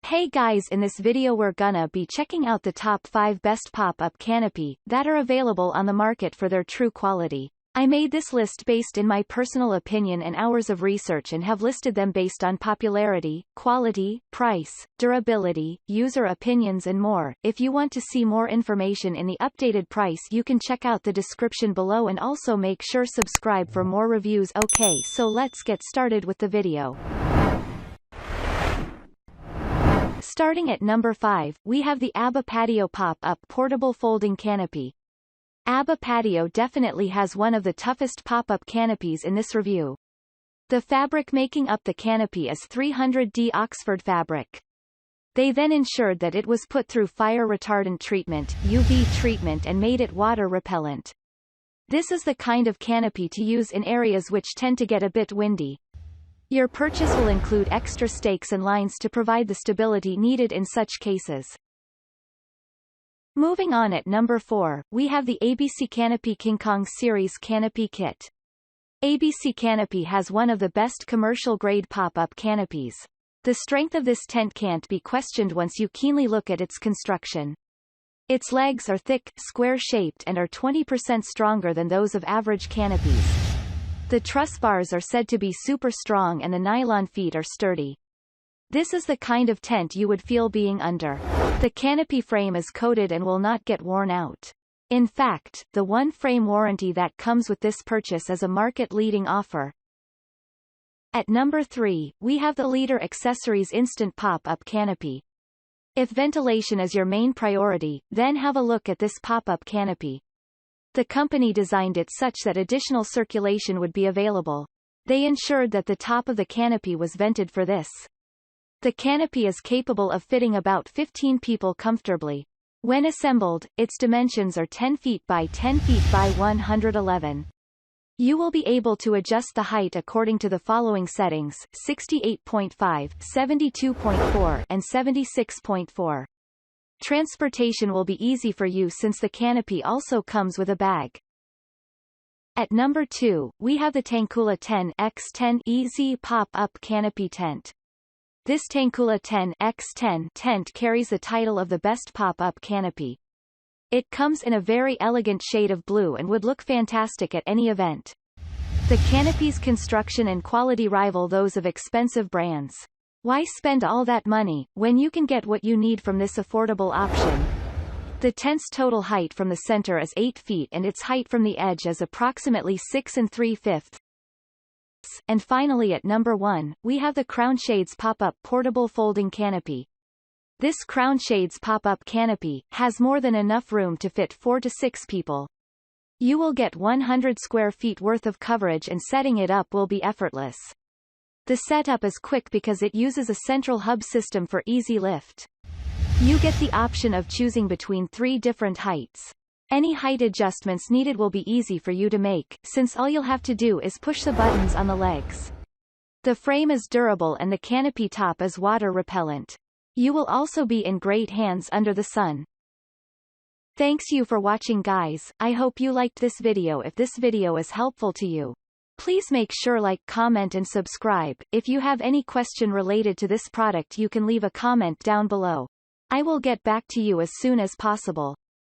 Hey guys, in this video we're gonna be checking out the top 5 best pop-up canopy that are available on the market for their true quality. I made this list based in my personal opinion and hours of research and have listed them based on popularity, quality, price, durability, user opinions and more. If you want to see more information in the updated price you can check out the description below and also make sure subscribe for more reviews. Okay, so let's get started with the video. Starting at number 5, we have the Abba Patio Pop-Up Portable Folding Canopy. Abba Patio definitely has one of the toughest pop-up canopies in this review. The fabric making up the canopy is 300D Oxford fabric. They then ensured that it was put through fire retardant treatment, UV treatment and made it water repellent. This is the kind of canopy to use in areas which tend to get a bit windy. Your purchase will include extra stakes and lines to provide the stability needed in such cases. Moving on at number 4, we have the ABCCANOPY Kingkong-series Canopy Kit. ABCCANOPY has one of the best commercial-grade pop-up canopies. The strength of this tent can't be questioned once you keenly look at its construction. Its legs are thick, square-shaped and are 20% stronger than those of average canopies. The truss bars are said to be super strong and the nylon feet are sturdy. This is the kind of tent you would feel being under. The canopy frame is coated and will not get worn out. In fact, the one-frame warranty that comes with this purchase is a market-leading offer. At number 3, we have the Leader Accessories Instant Pop-Up Canopy. If ventilation is your main priority, then have a look at this pop-up canopy. The company designed it such that additional circulation would be available. They ensured that the top of the canopy was vented for this. The canopy is capable of fitting about 15 people comfortably. When assembled, its dimensions are 10 feet by 10 feet by 111. You will be able to adjust the height according to the following settings: 68.5, 72.4 and 76.4. Transportation will be easy for you since the canopy also comes with a bag. At number 2, we have the Tangkula 10x10 Easy Pop-Up Canopy Tent. This Tangkula 10x10 tent carries the title of the best pop-up canopy. It comes in a very elegant shade of blue and would look fantastic at any event. The canopy's construction and quality rival those of expensive brands. Why spend all that money, when you can get what you need from this affordable option? The tent's total height from the center is 8 feet and its height from the edge is approximately 6 3/5. And finally at number 1, we have the Crown Shades Pop-Up Portable Folding Canopy. This Crown Shades pop-up canopy has more than enough room to fit 4 to 6 people. You will get 100 square feet worth of coverage and setting it up will be effortless. The setup is quick because it uses a central hub system for easy lift. You get the option of choosing between 3 different heights. Any height adjustments needed will be easy for you to make, since all you'll have to do is push the buttons on the legs. The frame is durable and the canopy top is water repellent. You will also be in great hands under the sun. Thanks you for watching guys, I hope you liked this video. If this video is helpful to you, please make sure like, comment and subscribe. If you have any question related to this product you can leave a comment down below. I will get back to you as soon as possible.